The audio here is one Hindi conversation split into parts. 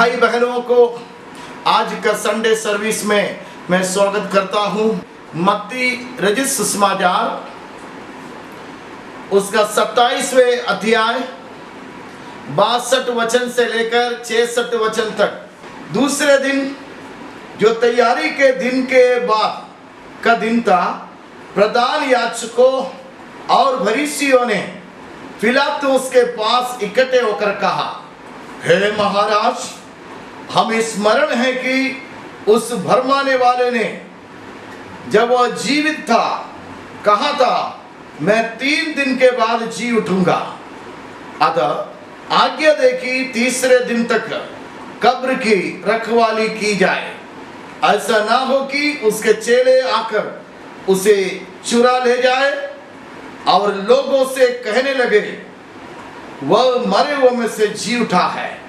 भाई बहनों को आज का संडे सर्विस में मैं स्वागत करता हूं। मत्ती रचित सुसमाचार उसका 27वें अध्याय 62 वचन से लेकर 66 वचन तक। दूसरे दिन जो तैयारी के दिन के बाद का दिन था, प्रधान याजकों और फरीसियों ने पिलातुस के पास इकट्ठे होकर कहा, हे महाराज, हमें स्मरण है कि उस भरमाने वाले ने जब वह जीवित था कहा था, मैं 3 दिन के बाद जी उठूंगा। अतः आज्ञा दे कि तीसरे दिन तक कब्र की रखवाली की जाए, ऐसा ना हो कि उसके चेले आकर उसे चुरा ले जाए और लोगों से कहने लगे, वह मरे हुए में से जी उठा है।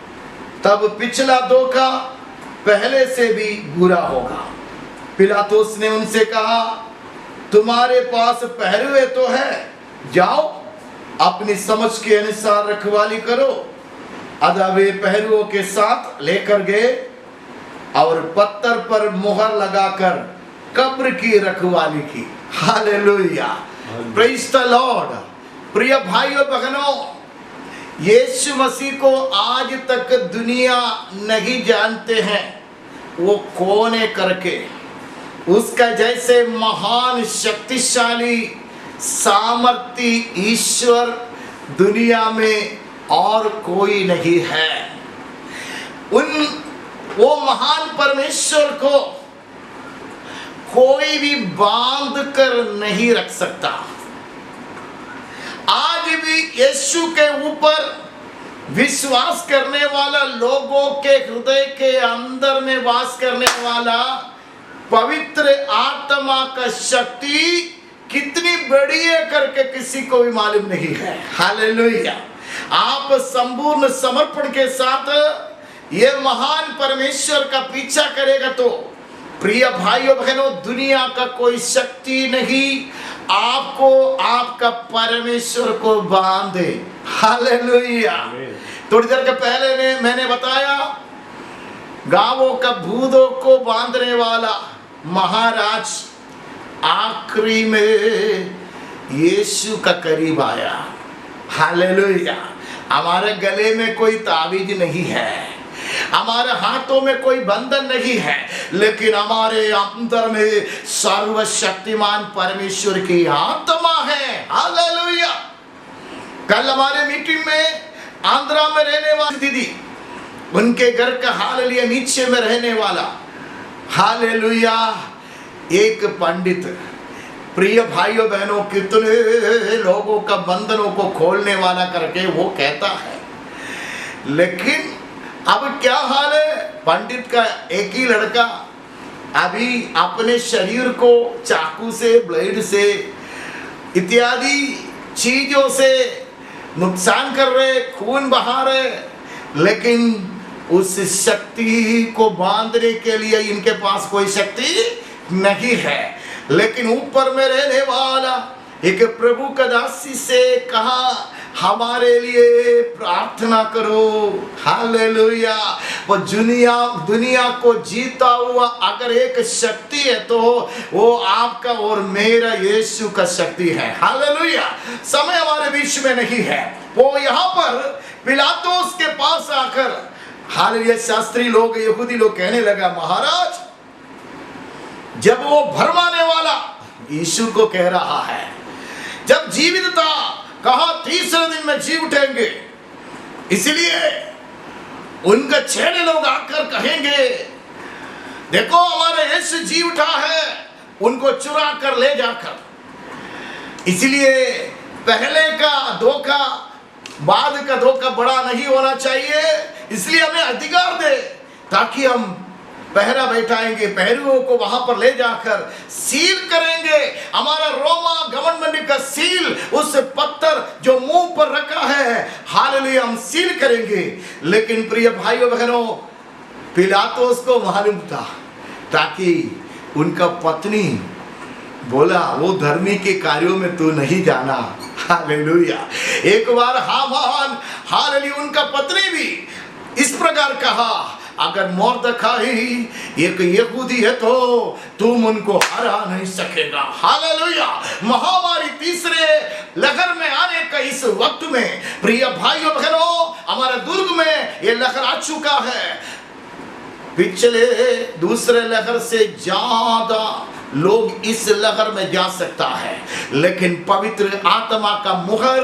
तब पिछला धोखा पहले से भी बुरा होगा। पिलातुस ने उनसे कहा, तुम्हारे पास पहरुए तो है, जाओ अपनी समझ के अनुसार रखवाली करो। अतः वे पहरुओं के साथ लेकर गए और पत्थर पर मुहर लगाकर कब्र की रखवाली की। Hallelujah, praise the Lord. प्रिय भाइयों बहनों, यीशु मसीह को आज तक दुनिया नहीं जानते हैं वो कौन है करके। उसका जैसे महान शक्तिशाली सामर्थी ईश्वर दुनिया में और कोई नहीं है। वो महान परमेश्वर को कोई भी बांध कर नहीं रख सकता। आज भी यीशु के ऊपर विश्वास करने वाला, लोगों के हृदय के अंदर में वास करने वाला पवित्र आत्मा का शक्ति कितनी बड़ी है करके किसी को भी मालूम नहीं है। हालेलुया। आप संपूर्ण समर्पण के साथ ये महान परमेश्वर का पीछा करेगा तो प्रिय भाइयों बहनों, दुनिया का कोई शक्ति नहीं आपको आपका परमेश्वर को बांधे। हालेलुया। थोड़ी देर के पहले मैंने बताया, गांवों का भूतों को बांधने वाला महाराज आखिरी में यीशु का करीब आया। हालेलुया। हमारे गले में कोई ताबीज नहीं है, हमारे हाथों में कोई बंधन नहीं है, लेकिन हमारे अंदर में सर्वशक्तिमान परमेश्वर की आत्मा है। हालेलुया। कल हमारे मीटिंग में आंध्रा में रहने वाली दीदी, उनके घर का हालेलुया नीचे में रहने वाला, हालेलुया, एक पंडित। प्रिय भाइयों बहनों, कितने लोगों का बंधनों को खोलने वाला करके वो कहता है, लेकिन अब क्या हाल है पंडित का? एक ही लड़का अभी अपने शरीर को चाकू से, ब्लेड से इत्यादि चीजों से नुकसान कर रहे, खून बहा रहे, लेकिन उस शक्ति को बांधने के लिए इनके पास कोई शक्ति नहीं है। लेकिन ऊपर में रहने वाला एक प्रभु का दासी से कहा, हमारे लिए प्रार्थना करो। हालेलुया। वो दुनिया को जीता हुआ अगर एक शक्ति है तो वो आपका और मेरा यीशु का शक्ति है। हालेलुया। समय हमारे बीच में नहीं है। वो यहाँ पर पिलातुस के पास आकर, हालेलुया, शास्त्री लोग, यहूदी लोग कहने लगा, महाराज, जब वो भरमाने वाला यीशु को कह रहा है, जब जीवित था कहा तीसरे दिन में जी उठेंगे, इसलिए उनके चेले लोग आकर कहेंगे, देखो हमारे यीशु जी उठा है, उनको चुरा कर ले जाकर। इसलिए पहले का धोखा बाद का धोखा बड़ा नहीं होना चाहिए, इसलिए हमें अधिकार दे ताकि हम पहरा बैठाएंगे, पहरुओं को वहां पर ले जाकर सील करेंगे। हमारा रोमा गवर्नमेंट का सील उस पत्थर जो मुंह पर रखा है, हालेलुया, हम सील करेंगे। लेकिन प्रिय भाइयों बहनों, पिलातुस को मालूम था, ताकि उनका पत्नी बोला, वो धर्मी के कार्यों में तू नहीं जाना। हालेलुया। एक बार हामान, हालेलुया, उनका पत्नी भी इस प्रकार कहा, अगर मोर्दखाई एक यहूदी है तो तुम उनको हरा नहीं सकेगा। हालेलुया। महामारी तीसरे लहर में आने का इस वक्त में प्रिय भाइयों बहनों, हमारे दुर्ग में ये लहर आ चुका है। पिछले दूसरे लहर से ज्यादा लोग इस लहर में जा सकता है, लेकिन पवित्र आत्मा का मुहर,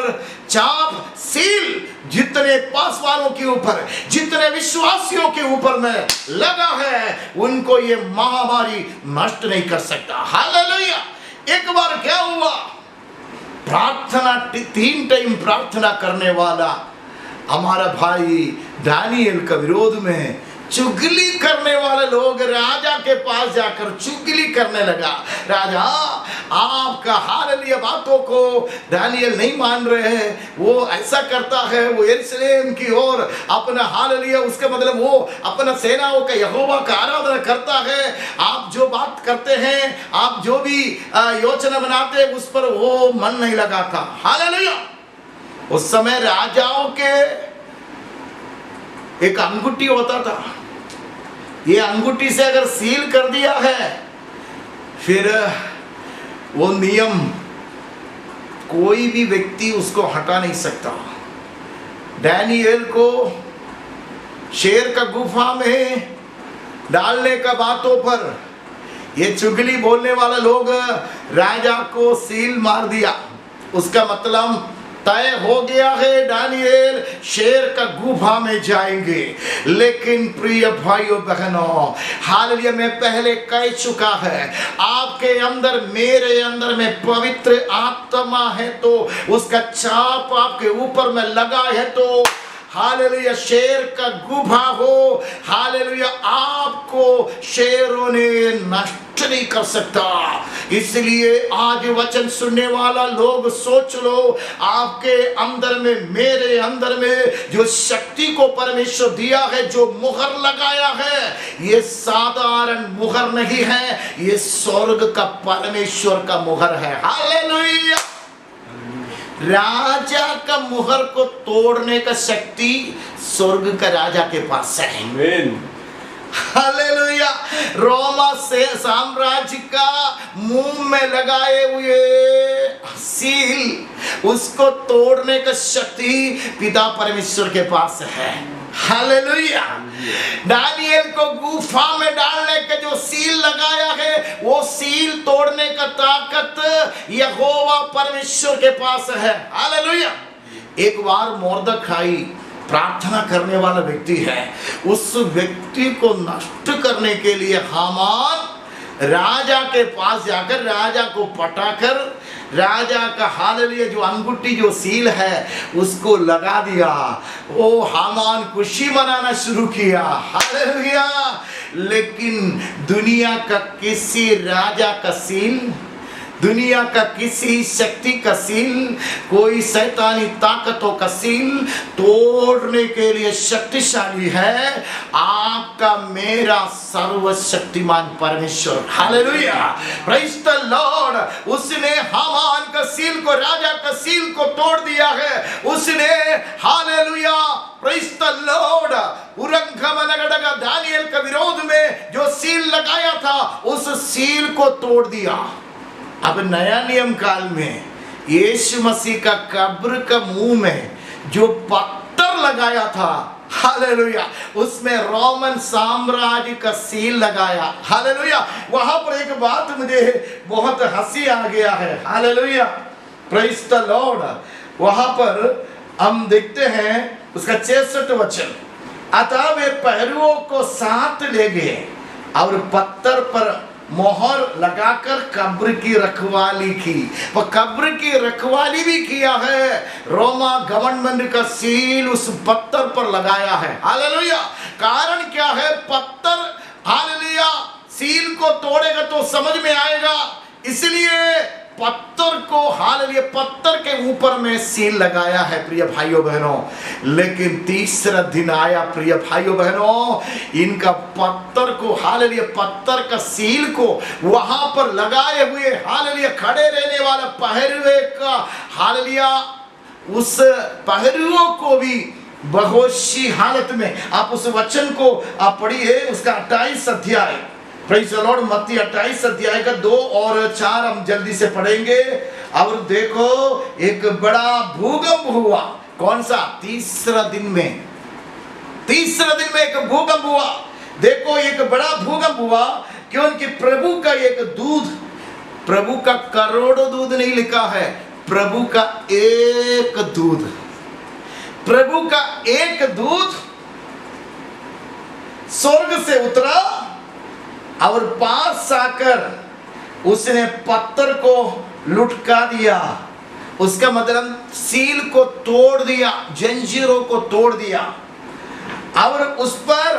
चाप, सील जितने पास वालों के ऊपर, जितने विश्वासियों के ऊपर में लगा है, उनको ये महामारी नष्ट नहीं कर सकता। हालेलुया। एक बार क्या हुआ, प्रार्थना 3 टाइम प्रार्थना करने वाला हमारा भाई दानिएल के विरोध में चुगली करने वाले लोग राजा के पास जाकर चुगली करने लगा। राजा, आपका हालेलुया बातों को दानिएल नहीं मान रहे हैं, वो ऐसा करता है, वो यरूशलेम की ओर अपना हालेलुया, उसका मतलब वो अपना सेनाओं का यहोवा का आराधना करता है। आप जो बात करते हैं, आप जो भी योजना बनाते हैं, उस पर वो मन नहीं लगाता। हालेलुया। उस समय राजाओं के एक अंगूठी होता था, ये अंगूठी से अगर सील कर दिया है, फिर वो नियम कोई भी व्यक्ति उसको हटा नहीं सकता। दानिएल को शेर का गुफा में डालने का बातों पर ये चुगली बोलने वाला लोग राजा को सील मार दिया। उसका मतलब तय हो गया है, दानिएल शेर का गुफा में जाएंगे। लेकिन प्रिय भाइयों बहनों, हालेलुया, मैं पहले कह चुका है, आपके अंदर मेरे अंदर में पवित्र आत्मा है तो उसका छाप आपके ऊपर में लगा है तो हालेलुया, शेर का गुफा हो, हालेलुया, आपको शेरों ने नष्ट नहीं कर सकता। इसलिए आज वचन सुनने वाला लोग सोच लो, आपके अंदर में, मेरे अंदर में जो शक्ति को परमेश्वर दिया है, जो मुहर लगाया है, ये साधारण मुहर नहीं है, ये स्वर्ग का परमेश्वर का मुहर है। हालेलुया। राजा का मुहर को तोड़ने का शक्ति स्वर्ग का राजा के पास है। आमीन। हालेलुया। रोमा से साम्राज्य का मुंह में लगाए हुए सील, उसको तोड़ने का शक्ति पिता परमेश्वर के पास है। हालेलुया। दानिएल को गुफा में डालने का जो सील लगाया है, वो सील तोड़ने का ताकत यहोवा परमेश्वर के पास है। हालेलुया। एक बार मोर्दखाई प्रार्थना करने वाला व्यक्ति है, उस व्यक्ति को नष्ट करने के लिए हामान राजा के पास जाकर राजा को पटाकर राजा का हालेलुया जो अंगूठी जो सील है उसको लगा दिया। वो हामान खुशी मनाना शुरू किया। हालेलुया। लेकिन दुनिया का किसी राजा का सील, दुनिया का किसी शक्ति का सील, कोई शैतानी ताकतों का सील तोड़ने के लिए शक्तिशाली है आपका मेरा सर्वशक्तिमान परमेश्वर। हालेलुया। Praise the Lord. उसने हामान का सील को, राजा का सील को तोड़ दिया है। उसने हालेलुया प्रेज़ द लॉर्ड उरंगमनगड़गा दानिएल के विरोध में जो सील लगाया था, उस सील को तोड़ दिया। अब नया नियम काल में यीशु मसीह का कब्र का मुंह में जो पत्थर लगाया था, हालेलुया, उसमें रोमन साम्राज्य का सील लगाया। हालेलुया। वहां पर एक बात मुझे बहुत हंसी आ गया है। हालेलुया। Praise the Lord. वहां पर हम देखते हैं उसका 66 वचन, अतः वे पहरुओं को साथ ले गए और पत्थर पर मोहर लगाकर कब्र की रखवाली की। वो कब्र की रखवाली भी किया है। रोमा गवर्नमेंट का सील उस पत्थर पर लगाया है। हालेलुया। कारण क्या है? पत्थर हालेलुया सील को तोड़ेगा तो समझ में आएगा, इसलिए पत्थर को हालेलुया पत्थर के ऊपर में सील लगाया है प्रिय भाइयों बहनों। लेकिन तीसरा दिन आया प्रिय भाइयों बहनों, इनका पत्थर को हालेलुया पत्थर का सील को वहां पर लगाए हुए हालेलुया खड़े रहने वाला पहरुए का हालेलुया उस पहरुओं को भी बहुत सी हालत में। आप उस वचन को आप पढ़िए, उसका 28 अध्याय, प्रेज़ द लॉर्ड, मत्ती 28 अध्याय का 2 और 4 हम जल्दी से पढ़ेंगे। और देखो एक बड़ा भूकंप हुआ। कौन सा? तीसरा दिन में एक भूकंप हुआ। देखो एक बड़ा भूकंप हुआ क्योंकि प्रभु का एक दूत, प्रभु का करोड़ों दूत नहीं लिखा है, प्रभु का एक दूत, प्रभु का एक दूत स्वर्ग से उतरा और पास आकर उसने पत्थर को लुढ़का दिया। उसका मतलब सील को तोड़ दिया, जंजीरों को तोड़ दिया और उस पर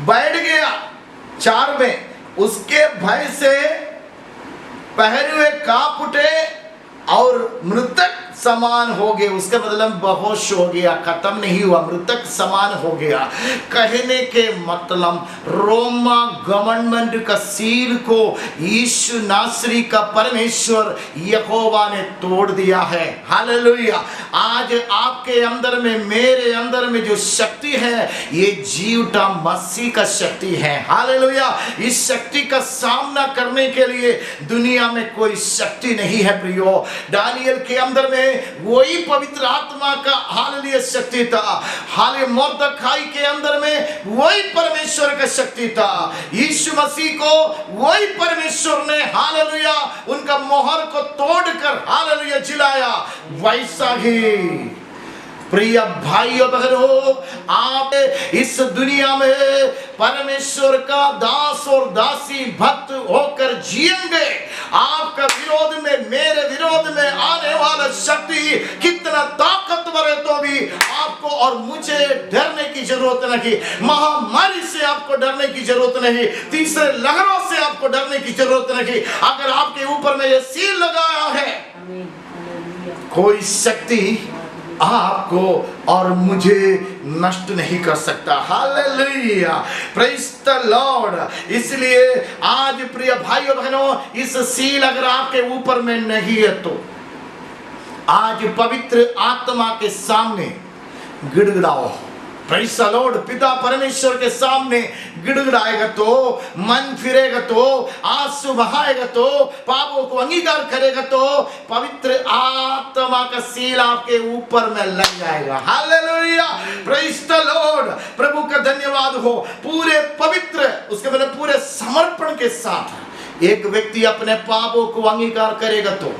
बैठ गया 4 में। उसके भय से पहरे हुए कांप उठे और मृतक समान हो गए। उसका मतलब बेहोश हो गया, खत्म नहीं हुआ, मृतक समान हो गया। कहने के मतलब रोमा गवर्नमेंट का सील को यीशु नासरी का परमेश्वर यहोवा ने तोड़ दिया है। हालेलुया। आज आपके अंदर में, मेरे अंदर में जो शक्ति है, ये जीवता मसीह का शक्ति है। हालेलुया। इस शक्ति का सामना करने के लिए दुनिया में कोई शक्ति नहीं है प्रियो। दानियल के अंदर में वही पवित्र आत्मा का हालेलुया शक्ति था। हाले मोर्दखाई के अंदर में वही परमेश्वर का शक्ति था। यीशु मसीह को वही परमेश्वर ने हालेलुया उनका मोहर को तोड़कर हालेलुया जिलाया। वैसा ही प्रिय भाइयों बहनों, आप इस दुनिया में परमेश्वर का दास और दासी भक्त होकर जिएंगे। आपका विरोध में, मेरे विरोध में आने वाला शक्ति कितना ताकतवर है तो भी आपको और मुझे डरने की जरूरत नहीं। महामारी से आपको डरने की जरूरत नहीं, तीसरे लहरों से आपको डरने की जरूरत नहीं। अगर आपके ऊपर में ये सील लगाया है, कोई शक्ति आपको और मुझे नष्ट नहीं कर सकता। Hallelujah, praise the Lord. इसलिए आज प्रिय भाइयों बहनों, इस सील अगर आपके ऊपर में नहीं है तो आज पवित्र आत्मा के सामने गिड़गिड़ाओ। Praise the Lord. पिता परमेश्वर के सामने गिड़गिड़ाएगा तो, मन फिरेगा तो, आंसू बहाएगा तो, पापों को अंगीकार करेगा तो पवित्र आत्मा का सील आपके ऊपर में लग जाएगा। Hallelujah, praise the Lord. प्रभु का धन्यवाद हो। पूरे पवित्र, उसके मतलब पूरे समर्पण के साथ एक व्यक्ति अपने पापों को अंगीकार करेगा तो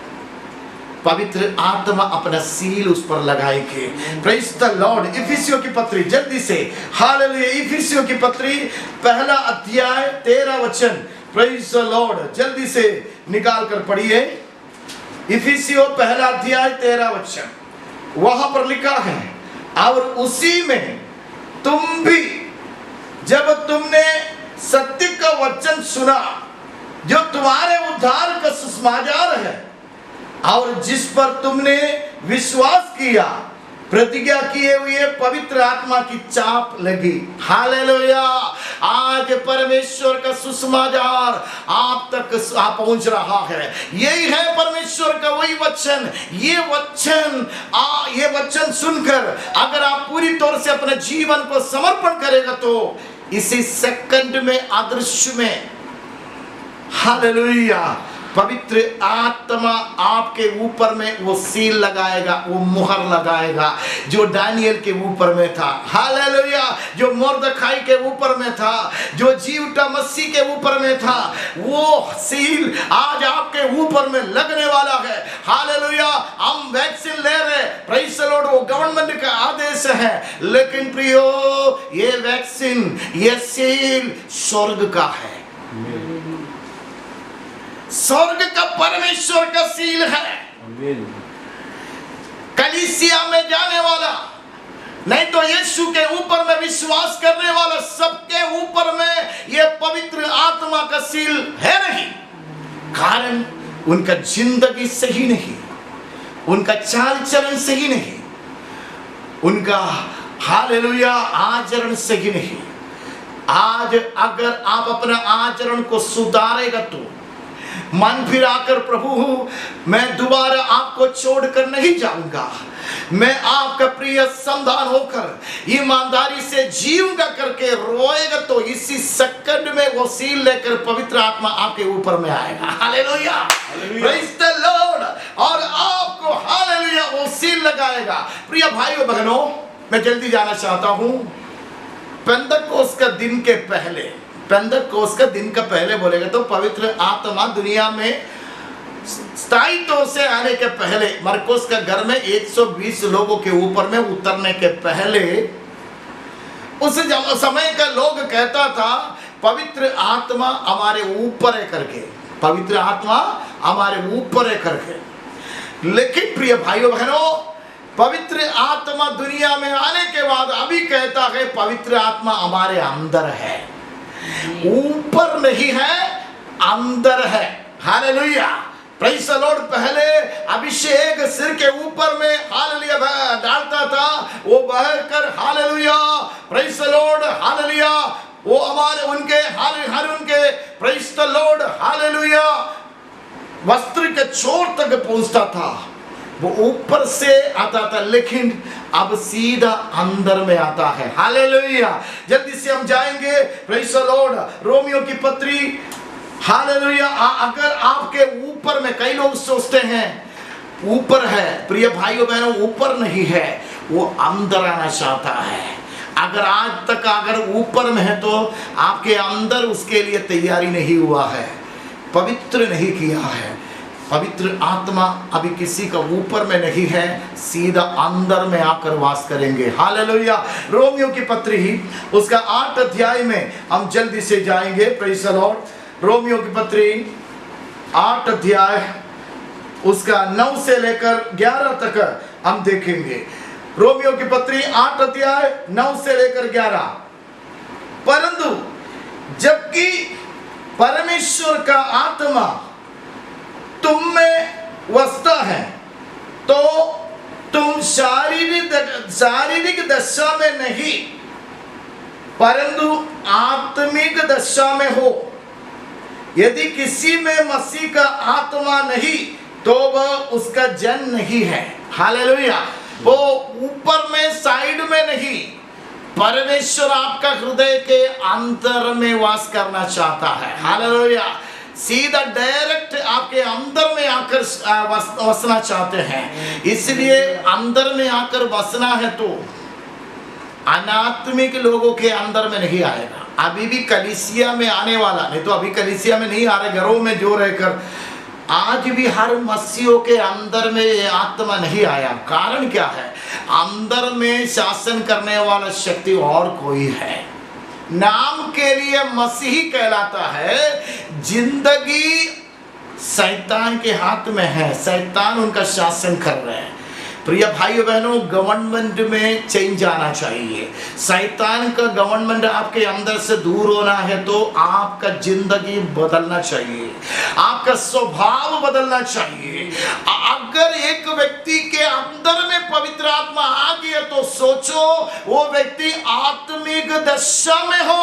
पवित्र आत्मा अपना सील उस पर लगाएगी। Praise the Lord. इफिसियों की पत्री जल्दी से, हालेलुया, इफिसियों की पत्री 1 अध्याय 13 वचन, प्रेज़ द लॉर्ड, जल्दी से निकाल कर पढ़िए। इफिसियों 1 अध्याय 13 वचन, वहां पर लिखा है, और उसी में तुम भी जब तुमने सत्य का वचन सुना जो तुम्हारे उद्धार का सुसमाचार है और जिस पर तुमने विश्वास किया, प्रतिज्ञा किए हुए पवित्र आत्मा की चाप लगी। हालेलुया। आज परमेश्वर का सुसमाचार आप तक पहुंच रहा है। यही है परमेश्वर का वही वचन। ये वचन सुनकर अगर आप पूरी तौर से अपने जीवन को समर्पण करेगा तो इसी सेकंड में, अदृश्य में, हालेलुया, पवित्र आत्मा आपके ऊपर में वो सील लगाएगा, वो मुहर लगाएगा जो दानियल के ऊपर में था। हालेलुया। जो मोर्दखाई के ऊपर में था, जो जीवता मसीह के ऊपर में था, वो सील आज आपके ऊपर में लगने वाला है। हालेलुया। हम वैक्सीन ले रहे, प्रेज़ द लॉर्ड, वो गवर्नमेंट का आदेश है, लेकिन प्रियो ये वैक्सीन, ये सील स्वर्ग का है। स्वर्ग का परमेश्वर का सील है। कलीसिया में जाने वाला नहीं तो यीशु के ऊपर में विश्वास करने वाला, सबके ऊपर में ये पवित्र आत्मा का सील है नहीं। कारण उनका जिंदगी सही नहीं, उनका चाल चलन सही नहीं, उनका हालेलुया आचरण सही नहीं। आज अगर आप अपना आचरण को सुधारेगा तो मन फिर आकर प्रभु मैं दोबारा आपको छोड़कर नहीं जाऊंगा, मैं आपका प्रिय संतान होकर ईमानदारी से जीऊंगा करके रोएगा तो इसी सेकंड में वो सील लेकर पवित्र आत्मा आपके ऊपर में आएगा। Hallelujah, praise the Lord. और आपको हालेलुया वो सील लगाएगा। प्रिय भाइयों बहनों, मैं जल्दी जाना चाहता हूं। पेंतकोस्त का दिन के पहले, पेंतकोस्त का दिन का पहले बोलेगा तो पवित्र आत्मा दुनिया में स्थायी तौर से आने के पहले मरकुस का घर में 120 लोगों के ऊपर में उतरने के पहले उस समय का लोग कहता था पवित्र आत्मा हमारे ऊपर है करके, पवित्र आत्मा हमारे ऊपर है करके। लेकिन प्रिय भाइयों बहनों, पवित्र आत्मा दुनिया में आने के बाद अभी कहता है पवित्र आत्मा हमारे अंदर है, ऊपर नहीं है, अंदर है। Hallelujah, praise the Lord. पहले अभिषेक सिर के ऊपर में हालेलुया डालता था, वो बहकर hallelujah, praise the Lord, hallelujah, वो हमारे उनके हर उनके प्रेज़ द लॉर्ड हालेलुया वस्त्र के छोर तक पहुंचता था, वो ऊपर से आता था। लेकिन अब सीधा अंदर में आता है। हालेलुया, जल्दी से हम जाएंगे प्रेज़ द लॉर्ड रोमियो की पत्री। हालेलुया, अगर आपके ऊपर में, कई लोग सोचते हैं ऊपर है, प्रिय भाइयों बहनों ऊपर नहीं है, वो अंदर आना चाहता है। अगर आज तक अगर ऊपर में है तो आपके अंदर उसके लिए तैयारी नहीं हुआ है, पवित्र नहीं किया है। पवित्र आत्मा अभी किसी का ऊपर में नहीं है, सीधा अंदर में आकर वास करेंगे। हालेलुया, रोमियो की पत्री उसका 8 अध्याय में हम जल्दी से जाएंगे। प्रेज़ द लॉर्ड, रोमियो की पत्री 8 अध्याय उसका 9 से लेकर 11 तक हम देखेंगे। रोमियो की पत्री 8 अध्याय 9 से लेकर 11। परंतु जबकि परमेश्वर का आत्मा तुम में वसता है तो तुम शारीरिक दशा में नहीं परंतु आत्मिक दशा में हो। यदि किसी में मसीह का आत्मा नहीं तो वह उसका जन नहीं है। हालेलुया, वो ऊपर में साइड में नहीं, परमेश्वर आपका हृदय के अंतर में वास करना चाहता है। हालेलुया, सीधा डायरेक्ट आपके अंदर में आकर वसना चाहते हैं। इसलिए अंदर में आकर बसना है तो अनात्मिक लोगों के अंदर में नहीं आएगा। अभी भी कलीसिया में आने वाला, नहीं तो अभी कलीसिया में नहीं आ रहे, घरों में जो रहकर, आज भी हर मसीहों के अंदर में ये आत्मा नहीं आया। कारण क्या है? अंदर में शासन करने वाला शक्ति और कोई है, नाम के लिए मसीही कहलाता है। जिंदगी शैतान के हाथ में है, शैतान उनका शासन कर रहे हैं। प्रिय भाइयों बहनों, गवर्नमेंट में चेंज आना चाहिए। शैतान का गवर्नमेंट आपके अंदर से दूर होना है तो आपका जिंदगी बदलना चाहिए, आपका स्वभाव बदलना चाहिए। अगर एक व्यक्ति के अंदर में पवित्र आत्मा आ गया तो सोचो वो व्यक्ति आत्मिक दशा में हो।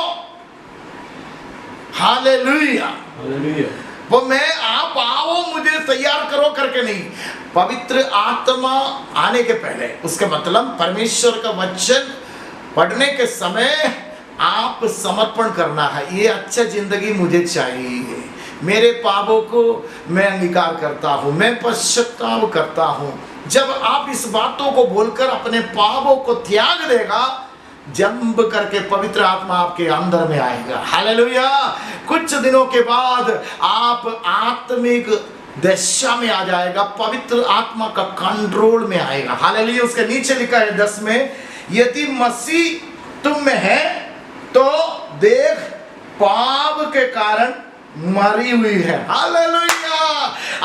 हालेलुया, वो मैं आप आओ मुझे तैयार करो करके नहीं, पवित्र आत्मा आने के पहले, उसका मतलब परमेश्वर का वचन पढ़ने के समय आप समर्पण करना है। ये अच्छा जिंदगी मुझे चाहिए, मेरे पापों को मैं अंगीकार करता हूँ, मैं पश्चाताप करता हूँ। जब आप इस बातों को बोलकर अपने पापों को त्याग देगा, जंप करके पवित्र आत्मा आपके अंदर में आएगा। हालेलुया, कुछ दिनों के बाद आप आत्मिक दशा में आ जाएगा, पवित्र आत्मा का कंट्रोल में आएगा। हालेलुया, उसके नीचे लिखा है 10 में, यदि मसीह तुम में है तो देह पाप के कारण मरी हुई है। हालेलुया,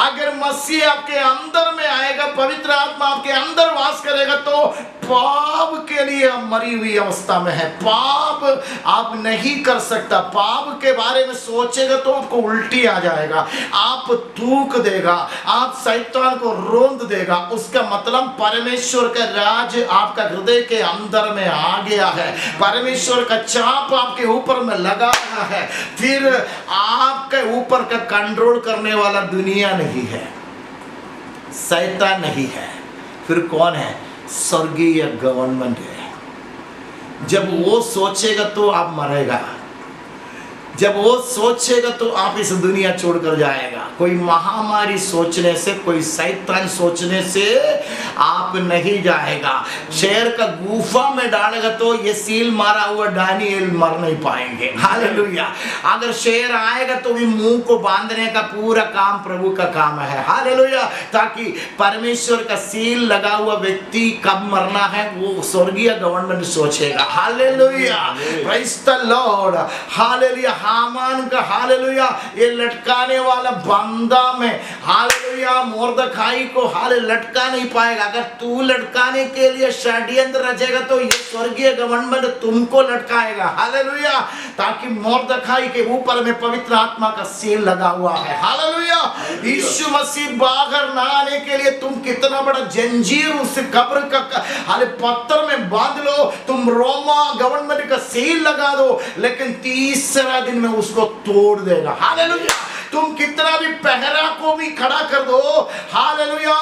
अगर मसीह आपके अंदर में आएगा, पवित्र आत्मा आपके अंदर वास करेगा तो पाप के लिए आप मरी हुई अवस्था में है। पाप आप नहीं कर सकता, पाप के बारे में सोचेगा तो आपको उल्टी आ जाएगा, आप थूक देगा, आप शैतान को रोंद देगा। उसका मतलब परमेश्वर का राज आपका हृदय के अंदर में आ गया है, परमेश्वर का चाप आपके ऊपर में लगा रहा है। फिर आपका के ऊपर का कंट्रोल करने वाला दुनिया नहीं है, शैतान नहीं है, फिर कौन है? स्वर्गीय गवर्नमेंट है। जब वो सोचेगा तो आप मरेगा, जब वो सोचेगा तो आप इस दुनिया छोड़कर जाएगा। कोई महामारी सोचने से, कोई शैतान सोचने से आप नहीं जाएगा। शेर का गुफा में डालेगा तो ये सील मारा हुआ दानिएल मर नहीं पाएंगे। हालेलुया। अगर शेर आएगा तो भी मुंह को बांधने का पूरा काम प्रभु का काम है। हालेलुया। ताकि परमेश्वर का सील लगा हुआ व्यक्ति कब मरना है वो स्वर्गीय गवर्नमेंट सोचेगा। Hallelujah. Praise the Lord. Hallelujah. Haman का हालेलुया ये लटकाने वाला बंदा में हालेलुया मोर्दखाई को हाले लटका नहीं पाएगा। अगर तू लटकाने के लिए षड्यंत्र रचेगा तो ये स्वर्गीय गवर्नमेंट तुमको लटकाएगा। हालेलुया। ताकि मोर्दखाई के ऊपर में पवित्र आत्मा का सील लगा हुआ है। हालेलुया। यीशु मसीह बाहर ना आने के लिए तुम कितना बड़ा जंजीर उस कब्र का हाले पत्थर में बांध लो, तुम रोमा गवर्नमेंट का सील लगा दो, लेकिन तीसरा दिन में उसको तोड़ देगा। हालेलुया। तुम कितना भी पहरा को भी खड़ा कर दो, हालेलुया,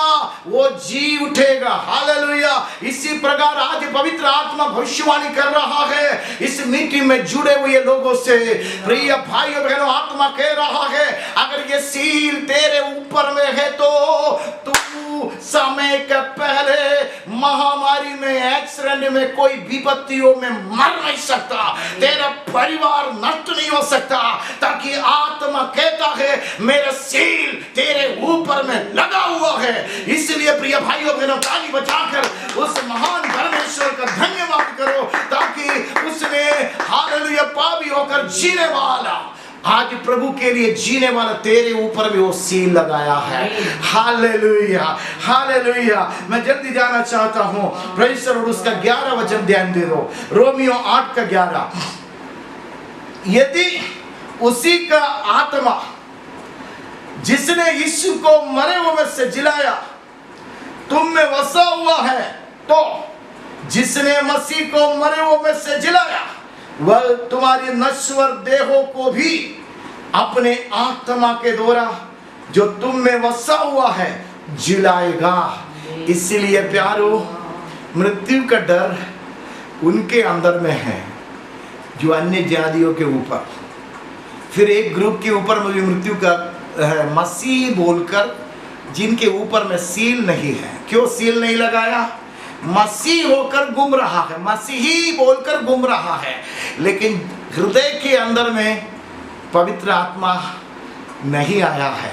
वो जी उठेगा। हालेलुया। इसी प्रकार आज पवित्र आत्मा भविष्यवाणी कर रहा है इस मीटिंग में जुड़े हुए लोगों से। प्रिय भाइयों बहनों, आत्मा कह रहा है अगर ये सील तेरे ऊपर में है तो तू समय के पहले महामारी में, एक्सीडेंट में, कोई विपत्तियों में मर नहीं सकता, तेरा परिवार नष्ट नहीं हो सकता। ताकि आत्मा कहता है मेरा सील तेरे ऊपर में लगा हुआ है। इसलिए प्रिय भाइयों बहनों, ताली बजाकर उस महान परमेश्वर का धन्यवाद करो ताकि उसने हालेलुया पापी होकर जीने वाला, आज प्रभु के लिए जीने वाला तेरे ऊपर भी वो सील लगाया है। हालेलुया। हालेलुया। मैं जल्दी जाना चाहता हूं। Praise the Lord. उसका 11 वचन ध्यान दे दो, रोमियो 8 का 11। यदि उसी का आत्मा जिसने यीशु को मरे हुए में से जिलाया तुम में वसा हुआ है, तो जिसने मसीह को मरे हुए में से जिलाया वह तुम्हारी नश्वर देहों को भी अपने आत्मा के द्वारा जो तुम में वसा हुआ है जिलाएगा। इसलिए प्यारो, मृत्यु का डर उनके अंदर में है जो अन्य जातियों के ऊपर, फिर एक ग्रुप के ऊपर में भी मृत्यु का है, मसीह बोलकर जिनके ऊपर में सील नहीं है। क्यों सील नहीं लगाया? मसीह होकर गुम रहा है, मसीही बोलकर गुम रहा है, लेकिन हृदय के अंदर में पवित्र आत्मा नहीं आया है,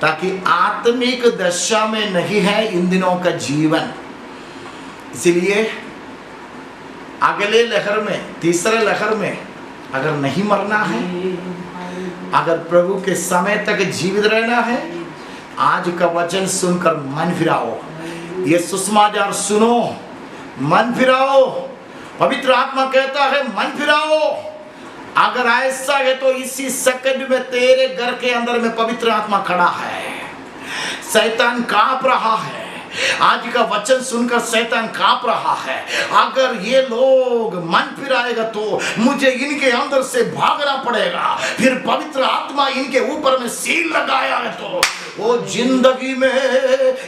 ताकि आत्मिक दशा में नहीं है इन दिनों का जीवन। इसलिए अगले लहर में, तीसरे लहर में अगर नहीं मरना है, अगर प्रभु के समय तक जीवित रहना है, आज का वचन सुनकर मन फिराओ, ये सुसमाचार सुनो, मन फिराओ। पवित्र आत्मा कहता है मन फिराओ। अगर ऐसा है तो इसी सेकंड में तेरे घर के अंदर में पवित्र आत्मा खड़ा है, शैतान कांप रहा है। आज का वचन सुनकर शैतान कांप रहा है। अगर ये लोग मन फिराएगा तो मुझे इनके अंदर से भागना पड़ेगा, फिर पवित्र आत्मा इनके ऊपर में सील लगाया है तो वो जिंदगी में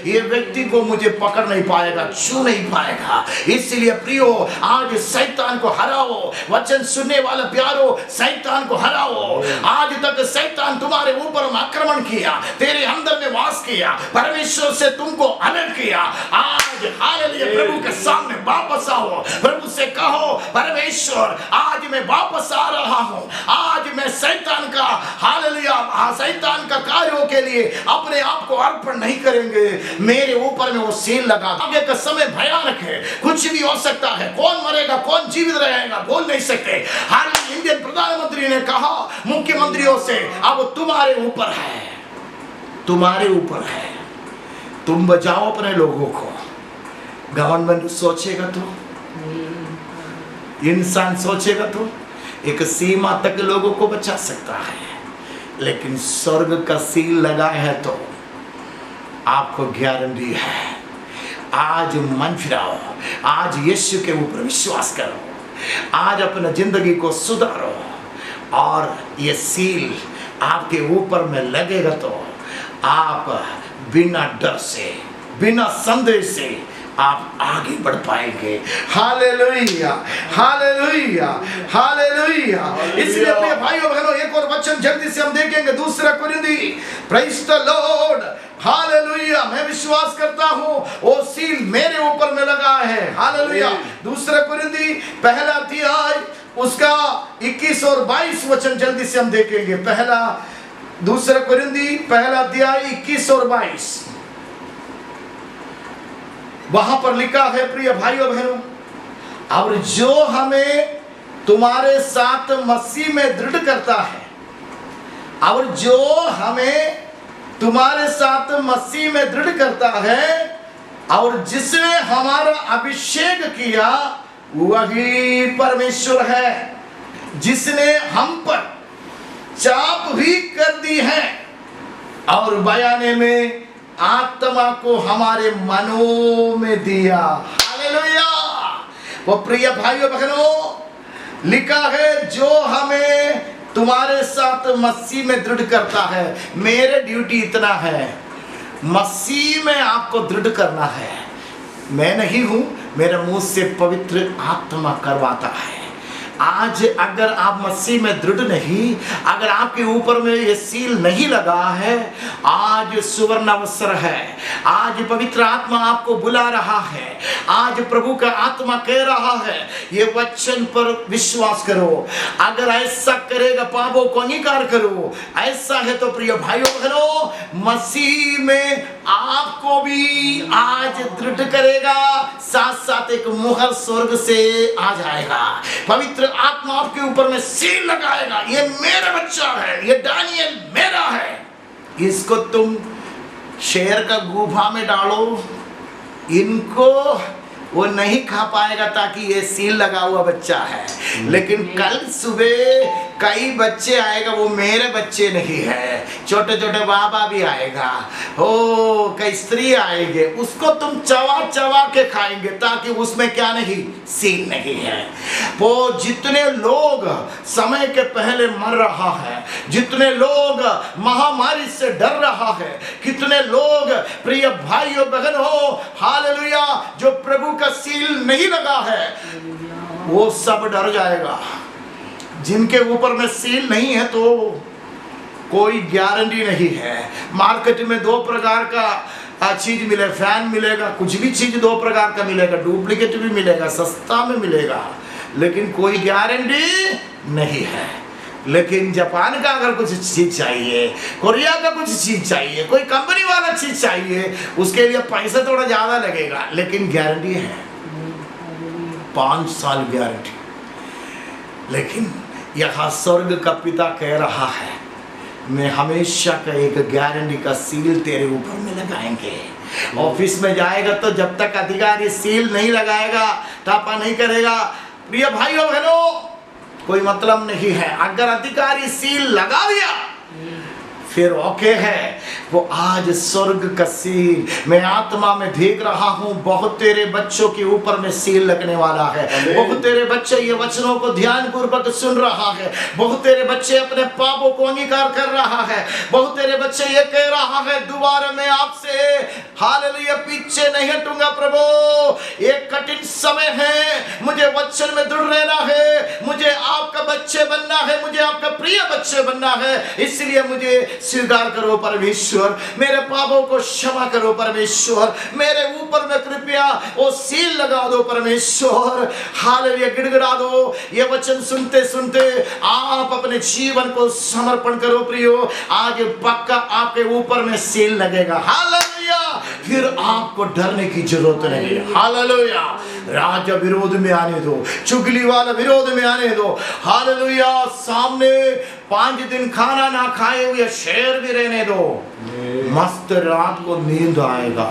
ये व्यक्ति को मुझे पकड़ नहीं पाएगा, छू नहीं पाएगा। इसलिए प्रियो, आज शैतान को हराओ। वचन सुनने वाला प्यारो, शैतान को हराओ। आज तक शैतान तुम्हारे ऊपर आक्रमण किया, तेरे अंदर में वास किया, परमेश्वर से तुमको अलग किया। आज हालेलुया प्रभु के सामने वापस आओ, प्रभु से कहो परमेश्वर आज मैं वापस आ रहा हूं। आज मैं शैतान का हालेलुया शैतान का कार्यों के लिए अपने आप को अर्पण नहीं करेंगे। मेरे ऊपर में वो सील लगा। आगे का समय भयानक है, कुछ भी हो सकता है, कौन मरेगा कौन जीवित रहेगा बोल नहीं सकते। हाल इंडियन प्रधानमंत्री ने कहा मुख्यमंत्रियों से अब तुम्हारे ऊपर है, तुम्हारे ऊपर है, तुम बचाओ अपने लोगों को। गवर्नमेंट सोचेगा तो, इंसान सोचेगा तो एक सीमा तक लोगों को बचा सकता है, लेकिन स्वर्ग का सील लगा है तो आपको गारंटी है। आज मन फिराओ, आज यीशु के ऊपर विश्वास करो, आज अपने जिंदगी को सुधारो, और ये सील आपके ऊपर में लगेगा तो आप बिना डर से, बिना संदेह से आप आगे बढ़ पाएंगे। Hallelujah, hallelujah, hallelujah. इसलिए अपने भाइयों बहनों एक और वचन जल्दी से हम देखेंगे, 2 कुरिन्थी, प्रेज़ द लॉर्ड, हालेलुया। मैं विश्वास करता हूँ वो सील मेरे ऊपर में लगा है। हालेलुया। 2 कुरिन्थी पहला अध्याय उसका 21 और 22 वचन जल्दी से हम देखेंगे। 2 कुरिन्थी पहला अध्याय 21 और 22, वहां पर लिखा है, प्रिय भाइयों बहनों, और जो हमें तुम्हारे साथ मसीह में दृढ़ करता है, और जो हमें तुम्हारे साथ मसीह में दृढ़ करता है, और जिसने हमारा अभिषेक किया वही परमेश्वर है, जिसने हम पर चाप भी कर दी है और बयाने में आत्मा को हमारे मनों में दिया। हालेलुया। वो प्रिय भाइयों बहनों लिखा है, जो हमें तुम्हारे साथ मसीह में दृढ़ करता है। मेरे ड्यूटी इतना है, मसीह में आपको दृढ़ करना है। मैं नहीं हूं, मेरे मुंह से पवित्र आत्मा करवाता है। आज अगर आप मसीह में दृढ़ नहीं, अगर आपके ऊपर में ये सील नहीं लगा है, आज सुवर्ण अवसर है। आज पवित्र आत्मा आपको बुला रहा है। आज प्रभु का आत्मा कह रहा है, ये वचन पर विश्वास करो। अगर ऐसा करेगा, पापों को अंगीकार करो, ऐसा है तो प्रिय भाइयों बहनों, मसीह में आपको भी आज दृढ़ करेगा। साथ साथ एक मुहर स्वर्ग से आ जाएगा। पवित्र आत्मा आपके ऊपर में सील लगाएगा, ये मेरा बच्चा है, ये दानियल मेरा है। इसको तुम शेर का गुफा में डालो, इनको वो नहीं खा पाएगा, ताकि ये सील लगा हुआ बच्चा है। लेकिन कल सुबह कई बच्चे आएगा, वो मेरे बच्चे नहीं है, छोटे छोटे बाबा भी आएगा, ओ कई स्त्री आएंगे, उसको तुम चबा चबा के खाएंगे, ताकि उसमें क्या नहीं, सील नहीं है। वो जितने लोग समय के पहले मर रहा है, जितने लोग महामारी से डर रहा है, कितने लोग प्रिय भाइयों बहन हो, हालेलुया, जो प्रभु का सील नहीं लगा है, वो सब डर जाएगा। जिनके ऊपर में सील नहीं है तो कोई गारंटी नहीं है। मार्केट में 2 प्रकार का चीज मिले, फैन मिलेगा, कुछ भी चीज 2 प्रकार का मिलेगा, डुप्लीकेट भी मिलेगा, सस्ता में मिलेगा, लेकिन कोई गारंटी नहीं है। लेकिन जापान का अगर कुछ चीज चाहिए, कोरिया का कुछ चीज चाहिए, कोई कंपनी वाला चीज चाहिए, उसके लिए पैसा थोड़ा ज्यादा लगेगा, लेकिन गारंटी है, 5 साल गारंटी। लेकिन यहाँ स्वर्ग का पिता कह रहा है, मैं हमेशा का एक गारंटी का सील तेरे ऊपर में लगाएंगे। ऑफिस में जाएगा तो जब तक अधिकारी सील नहीं लगाएगा, टापा नहीं करेगा, प्रिय भाइयों बहनों, कोई मतलब नहीं है। अगर अधिकारी सील लगा दिया फिर ओके है। वो आज स्वर्ग का सील मैं आत्मा में देख रहा हूँ। बहुत तेरे बच्चों के ऊपर में सील लगने वाला है। बहुत तेरे बच्चे ये वचनों को ध्यान पूर्वक सुन रहा है। बहुत तेरे बच्चे अपने पापों को अंगीकार कर रहा है। बहुत तेरे बच्चे ये कह रहा है, दोबारा मैं आपसे हालेलुया पीछे नहीं हटूंगा प्रभु। एक कठिन समय है, मुझे वचन में दृढ़ रहना है, मुझे आपका बच्चे बनना है, मुझे आपका प्रिय बच्चे बनना है। इसलिए मुझे स्वीकार करो परमेश्वर, मेरे पापों को क्षमा करो परमेश्वर, मेरे ऊपर में कृपया वो सील लगा दो परमेश्वर। हालेलुया गिड़गिड़ा दो। ये वचन सुनते सुनते आप अपने जीवन को समर्पण करो प्रियो। आज पक्का आपके ऊपर में सील लगेगा। हालेलुया, फिर आपको डरने की जरूरत नहीं है। हालेलुया, राजा विरोध में आने दो, चुगली वाला विरोध में आने दो। हालेलुया, सामने 5 दिन खाना ना खाए हुए शेर भी रहने दो, मस्त रात को नींद आएगा।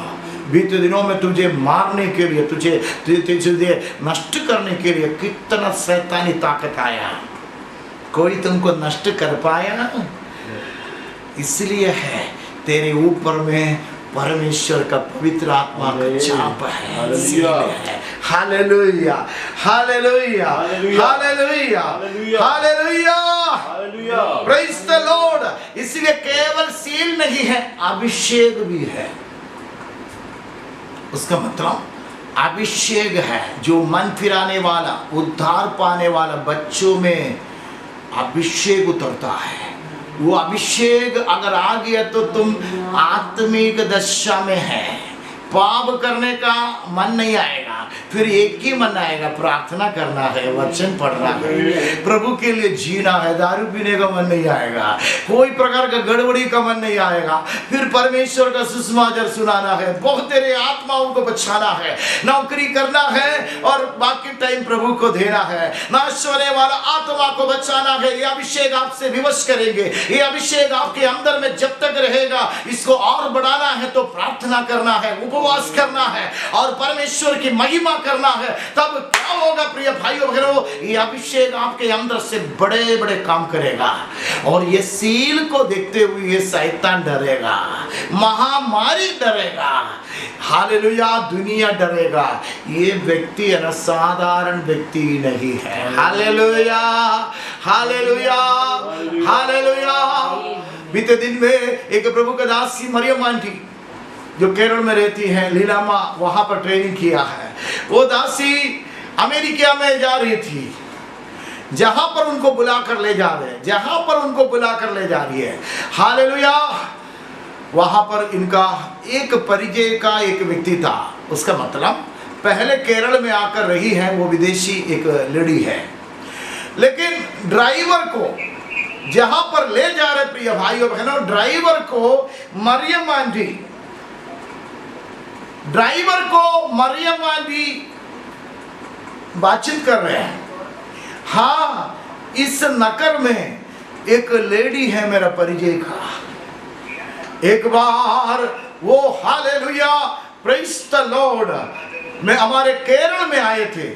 बीते दिनों में तुझे मारने के लिए, तुझे नष्ट करने के लिए कितना शैतानी ताकत आया, कोई तुमको नष्ट कर पाया? इसलिए है तेरे ऊपर में परमेश्वर का पवित्र आत्मा का छाप है, hallelujah, hallelujah, hallelujah, hallelujah, hallelujah. Praise the Lord. इसलिए केवल सील नहीं है, अभिषेक भी है। उसका मतलब अभिषेक है, जो मन फिराने वाला, उद्धार पाने वाला बच्चों में अभिषेक उतरता है। वो अभिषेक अगर आ गया तो तुम आत्मिक दशा में है, पाप करने का मन नहीं आएगा, फिर एक ही मन आएगा, प्रार्थना करना है, वचन पढ़ना है, प्रभु के लिए जीना है। दारू पीने का मन नहीं आएगा, कोई प्रकार का गड़बड़ी का मन नहीं आएगा, फिर परमेश्वर का सुसमाचार सुनाना है, बहुत तेरे आत्माओं को बचाना है, नौकरी करना है और बाकी टाइम प्रभु को देना है, नाश होने वाला आत्मा को बचाना है। ये अभिषेक आपसे विवश करेंगे, ये अभिषेक आपके अंदर में जब तक रहेगा, इसको और बढ़ाना है तो प्रार्थना करना है, उपवास करना है और परमेश्वर की महिमा करना है। तब क्या होगा प्रिय भाइयों बहनों, ये अभिषेक आपके अंदर से बड़े बड़े काम करेगा और ये सील को देखते हुए ये शैतान डरेगा, महामारी डरेगा, हालेलुया, दुनिया डरेगा। ये व्यक्ति असाधारण व्यक्ति नहीं है। Hallelujah, hallelujah, hallelujah. बीते दिन में एक प्रभु का दासी मरियम आंटी जो केरल में रहती हैं, लीलामा, वहां पर ट्रेनिंग किया है। वो दासी अमेरिका में जा रही थी, जहां पर उनको बुलाकर ले जा रहे हैं, जहां पर उनको बुलाकर ले जा रही है, हालेलुया। वहां पर इनका एक परिचय का एक व्यक्ति था। उसका मतलब पहले केरल में आकर रही है, वो विदेशी एक लेडी है, लेकिन ड्राइवर को जहां पर ले जा रहे प्रिय भाइयों बहनों, ड्राइवर को मरियम आंटी बातचीत कर रहे हैं। हाँ, इस नगर में एक लेडी है मेरा परिचय का, एक बार वो हालेलुया, प्रेज द लॉर्ड, मैं हमारे केरल में आए थे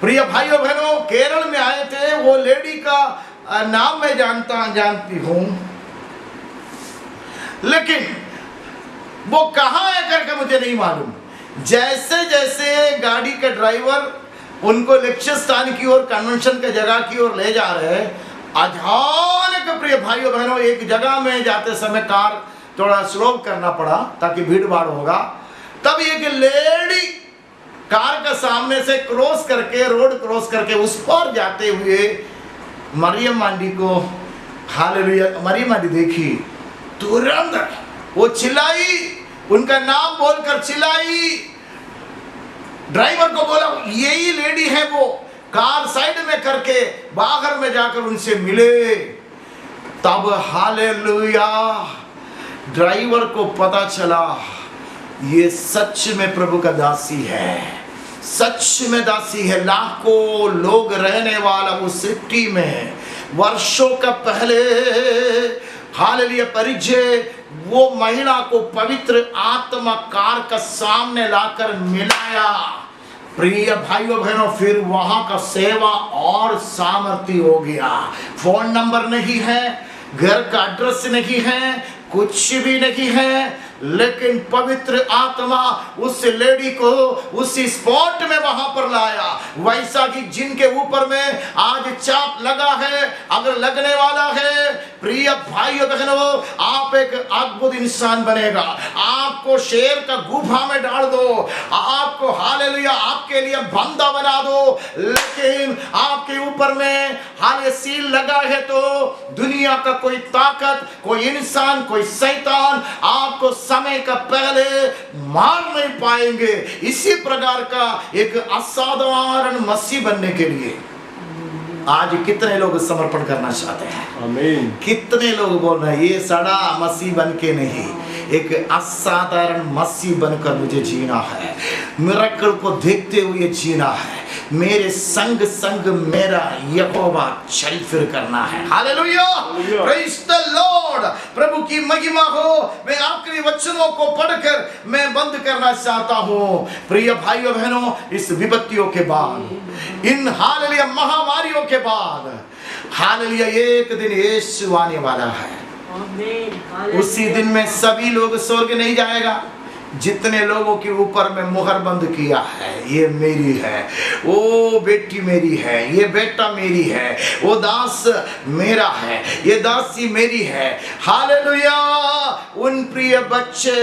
प्रिय भाइयों बहनों, केरल में आए थे। वो लेडी का नाम मैं जानती हूं, लेकिन वो कहाँ है करके मुझे नहीं मालूम। जैसे जैसे गाड़ी का ड्राइवर उनको लक्ष्य स्थान की ओर, कन्वेंशन के जगह की ओर ले जा रहे हैं, अचानक प्रिय भाइयों बहनों एक जगह में जाते समय कार थोड़ा स्लो करना पड़ा ताकि भीड़ भाड़ होगा। तब एक लेडी कार का सामने से क्रॉस करके, रोड क्रॉस करके उस पर जाते हुए मरियम आंटी को, हालेलुया, मरियम आंटी देखी, तुरंत वो चिल्लाई, उनका नाम बोलकर चिल्लाई, ड्राइवर को बोला यही लेडी है। वो कार साइड में करके बाहर में जाकर उनसे मिले। तब हालेलुया, ड्राइवर को पता चला ये सच में प्रभु का दासी है, सच में दासी है। लाखों लोग रहने वाला वो सिटी में वर्षों का पहले हालेलुया परिचय वो महिला को पवित्र आत्मा कार का सामने लाकर मिलाया। प्रिय भाइयों बहनों, फिर वहां का सेवा और सामर्थ्य हो गया। फोन नंबर नहीं है, घर का एड्रेस नहीं है, कुछ भी नहीं है, लेकिन पवित्र आत्मा उस लेडी को उसी स्पॉट में वहां पर लाया। वैसा कि जिनके ऊपर में आज चाप लगा है, अगर लगने वाला है, प्रिय भाइयों बहनों, आप एक अद्भुत इंसान बनेगा। आपको शेर का गुफा में डाल दो, आपको हालेलुया आपके लिए बंदा बना दो, लेकिन आपके ऊपर में हाले सील लगा है तो दुनिया का कोई ताकत, कोई इंसान, कोई शैतान आपको समय का पहले मार नहीं पाएंगे। इसी प्रकार का एक असाधारण मसीह बनने के लिए आज कितने लोग समर्पण करना चाहते हैं? आमीन। कितने लोग बोल रहे हैं ये सड़ा मसीह बन के नहीं, एक असाधारण मसीह बनकर मुझे जीना है, मिरेकल को देखते हुए जीना है, मेरे संग संग मेरा यहोवा चल फिर करना है। हालेलुया, प्रेज द लॉर्ड, प्रभु की महिमा हो। मैं आखिरी वचनों को पढ़कर मैं बंद करना चाहता हूँ। प्रिय भाइयों बहनों, इस विपत्तियों के बाद, इन हालेलुया महामारियों के बाद, हालेलुया एक दिन यीशु आने वाला है। उसी दिन में सभी लोग स्वर्ग नहीं जाएगा, जितने लोगों के ऊपर में मुहर बंद किया है, ये मेरी है, वो बेटी मेरी है, ये बेटा मेरी है, वो दास मेरा है, ये दासी मेरी है। हालेलुया। उन प्रिय बच्चे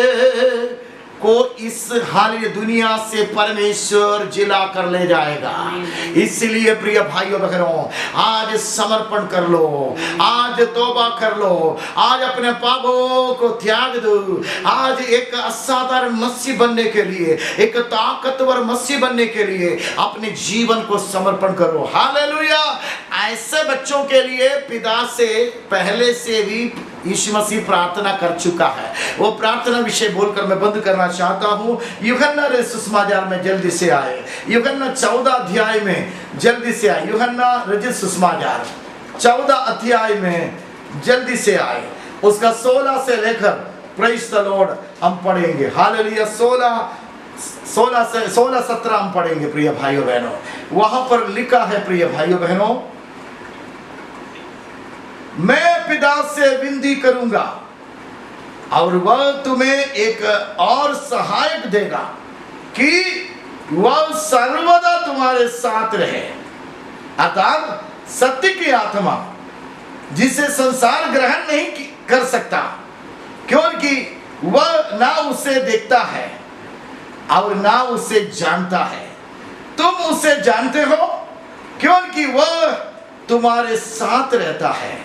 को इस हाल दुनिया से परमेश्वर जिला कर ले जाएगा। इसलिए प्रिय भाइयों बहनों, आज समर्पण कर लो, आज तौबा कर लो, आज अपने पापों को त्याग दो। आज एक असाधारण मसीह बनने के लिए, एक ताकतवर मसीह बनने के लिए अपने जीवन को समर्पण करो। हालेलुया। ऐसे बच्चों के लिए पिता से पहले से भी यीशु मसीह प्रार्थना कर चुका है। वो प्रार्थना विषय बोलकर मैं बंद करना चाहता हूँ। यूहन्ना सुसमाचार में जल्दी से आए, यूहन्ना 14 अध्याय में जल्दी से आए। यूहन्ना रचित सुसमाचार 14 अध्याय में जल्दी से आए, उसका 16 से लेकर प्रेज़ द लॉर्ड हम पढ़ेंगे। हालेलुया। 16-17 हम पढ़ेंगे प्रिय भाइयों बहनों। वहां पर लिखा है प्रिय भाइयों बहनों, मैं पिता से विनती करूंगा और वह तुम्हें एक और सहायक देगा कि वह सर्वदा तुम्हारे साथ रहे, अर्थात सत्य की आत्मा, जिसे संसार ग्रहण नहीं कर सकता, क्योंकि वह ना उसे देखता है और ना उसे जानता है। तुम उसे जानते हो क्योंकि वह तुम्हारे साथ रहता है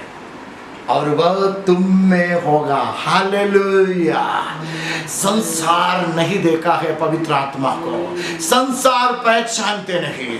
और वह तुम में होगा। हालेलुया। संसार नहीं देखा है पवित्र आत्मा को, संसार पहचानते नहीं,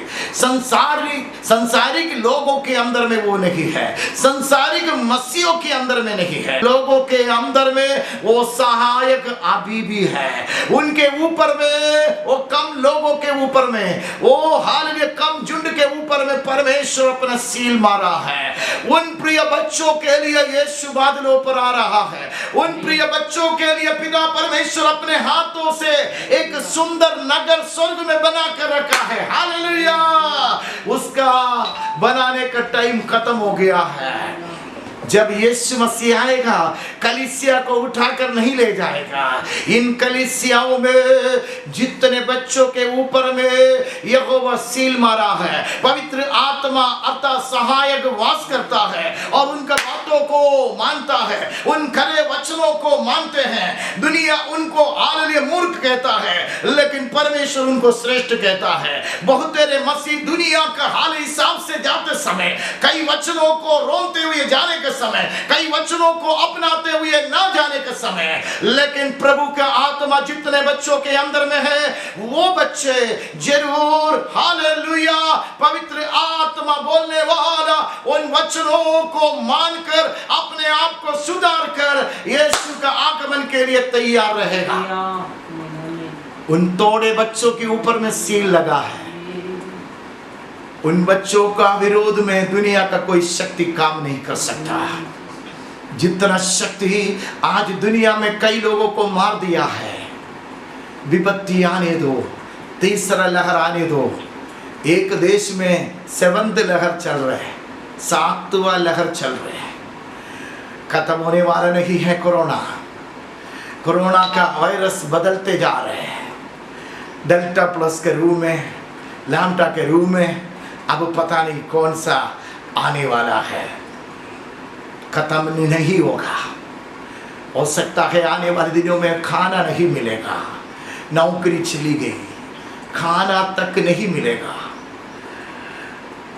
संसारिक लोगों के अंदर में वो नहीं है, संसारिक मसीहों के अंदर में नहीं है। लोगों के अंदर में वो सहायक अभी भी है, उनके ऊपर में, वो कम लोगों के ऊपर में, वो हालेलुया कम झुंड के ऊपर में परमेश्वर अपना सील मारा है। उन प्रिय बच्चों के लिए यीशु बादलों पर आ रहा है। उन प्रिय बच्चों के लिए पिता परमेश्वर अपने हाथों से एक सुंदर नगर स्वर्ग में बना कर रखा है। हालेलुया। उसका बनाने का टाइम खत्म हो गया है। जब यीशु मसीह आएगा, कलीसिया को उठाकर नहीं ले जाएगा। इन कलीसियाओं में जितने बच्चों के ऊपर में यहोवा सील मारा है, पवित्र आत्मा अर्थात सहायक वास करता है और उनका बातों को मानता है, उन खरे वचनों को मानते हैं। दुनिया उनको हालेलुया मूर्ख कहता है, लेकिन परमेश्वर उनको श्रेष्ठ कहता है। बहुत तेरे मसीह दुनिया का हाल हिसाब से जाते समय, कई वचनों को रोते हुए जाने के समय, कई वचनों को अपनाते हुए ना जाने के समय, लेकिन प्रभु का आत्मा जितने बच्चों के अंदर में है, वो बच्चे जरूर हालेलुया पवित्र आत्मा बोलने वाला उन वचनों को मानकर अपने आप को सुधार कर यीशु का आगमन के लिए तैयार रहेगा। उन तोड़े बच्चों के ऊपर में सील लगा है। उन बच्चों का विरोध में दुनिया का कोई शक्ति काम नहीं कर सकता। जितना शक्ति आज दुनिया में कई लोगों को मार दिया है। विपत्ति आने दो, तीसरा लहर आने दो। एक देश में 7th लहर चल रहा है, 7वां लहर चल रहा है। खत्म होने वाला नहीं है कोरोना का वायरस बदलते जा रहे हैं। डेल्टा प्लस के रूप में, लैम्डा के रूप में, अब पता नहीं कौन सा आने वाला है। खत्म नहीं होगा। हो सकता है आने वाले दिनों में खाना नहीं मिलेगा, नौकरी चली गई, खाना तक नहीं मिलेगा।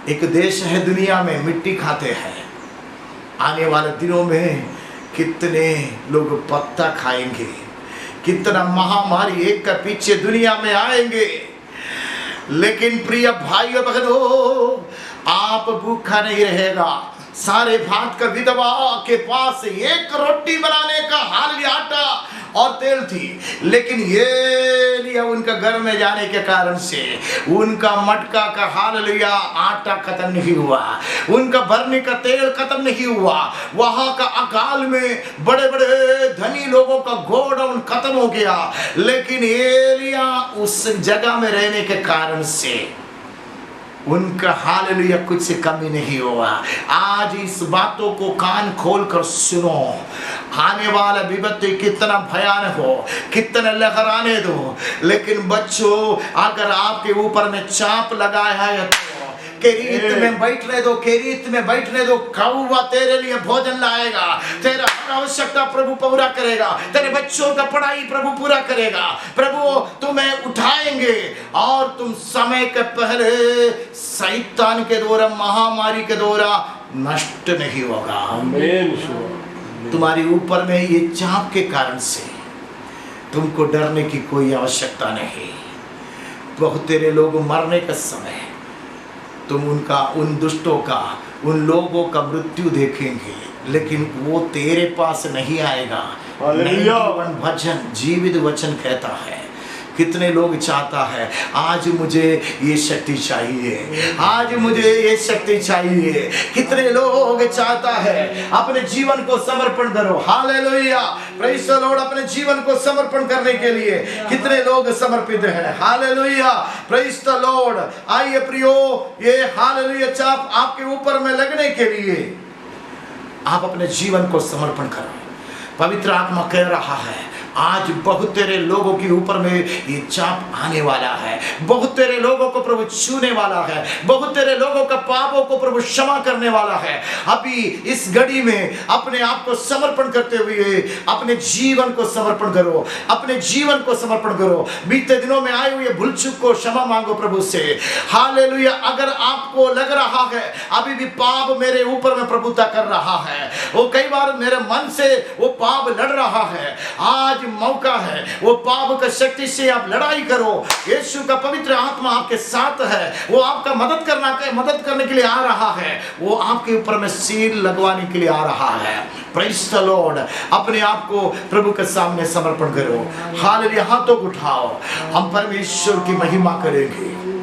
एक देश है दुनिया में मिट्टी खाते हैं। आने वाले दिनों में कितने लोग पत्ता खाएंगे, कितना महामारी एक का पीछे दुनिया में आएंगे। लेकिन प्रिय भाइयों बहनों, आप भूखा नहीं रहेगा। सारे भात का विधवा के पास एक रोटी बनाने का हाल आटा और तेल थी, लेकिन ये लिया उनका घर में जाने के कारण से उनका मटका का हाल लिया आटा खत्म नहीं हुआ, उनका भरने का तेल खत्म नहीं हुआ। वहां का अकाल में बड़े बड़े धनी लोगों का गोडाउन खत्म हो गया, लेकिन एलिया उस जगह में रहने के कारण से उनका हालेलुया कुछ से कमी नहीं होगा। आज इस बातों को कान खोल कर सुनो। आने वाला विपत्ति कितना भयानक हो, कितना लहराने दो, लेकिन बच्चों अगर आपके ऊपर में चाप लगाया है तो केरीत में बैठने दो, केरीत में बैठने दो। कौवा तेरे लिए भोजन लाएगा, तेरा आवश्यकता प्रभु पूरा करेगा, तेरे बच्चों का पढ़ाई प्रभु पूरा करेगा। प्रभु तुम्हें उठाएंगे और तुम समय के पहले शैतान के द्वारा, महामारी के द्वारा नष्ट नहीं होगा। तुम्हारे ऊपर में ये चाप के कारण से तुमको डरने की कोई आवश्यकता नहीं। बहुत तेरे लोग मरने का समय तुम उनका, उन दुष्टों का, उन लोगों का मृत्यु देखेंगे, लेकिन वो तेरे पास नहीं आएगा। वचन, जीवित वचन कहता है। कितने लोग चाहता है आज मुझे ये शक्ति चाहिए, आज मुझे ये शक्ति चाहिए। कितने लोग चाहता है अपने जीवन को समर्पण करो। Hallelujah, praise the Lord. अपने जीवन को समर्पण करने के लिए कितने लोग समर्पित हैं। Hallelujah, praise the Lord. आइए प्रियो, ये हालेलुया चाप आपके ऊपर में लगने के लिए आप अपने जीवन को समर्पण करो। पवित्र आत्मा कह रहा है आज बहुत तेरे लोगों के ऊपर में ये चाप आने वाला है। बहुत तेरे लोगों को प्रभु छूने वाला है। बहुत तेरे लोगों का पापों को प्रभु क्षमा करने वाला है। अभी इस घड़ी में अपने आप को समर्पण करते हुए अपने जीवन को समर्पण करो, अपने जीवन को समर्पण करो। बीते दिनों में आए हुए भूल चूक को क्षमा मांगो प्रभु से। हालेलुया। अगर आपको लग रहा है अभी भी पाप मेरे ऊपर में प्रभुता कर रहा है, वो कई बार मेरे मन से वो पाप लड़ रहा है, आज मौका है वो पाप का शक्ति से आप लड़ाई करो। यीशु का पवित्र आत्मा आपके साथ है, वो आपका मदद करने के लिए आ रहा है। वो आपके ऊपर में सील लगवाने के लिए आ रहा है। Praise the Lord. अपने आप को प्रभु के सामने समर्पण करो। हालेलुया। हाथों को उठाओ, हम परमेश्वर की महिमा करेंगे।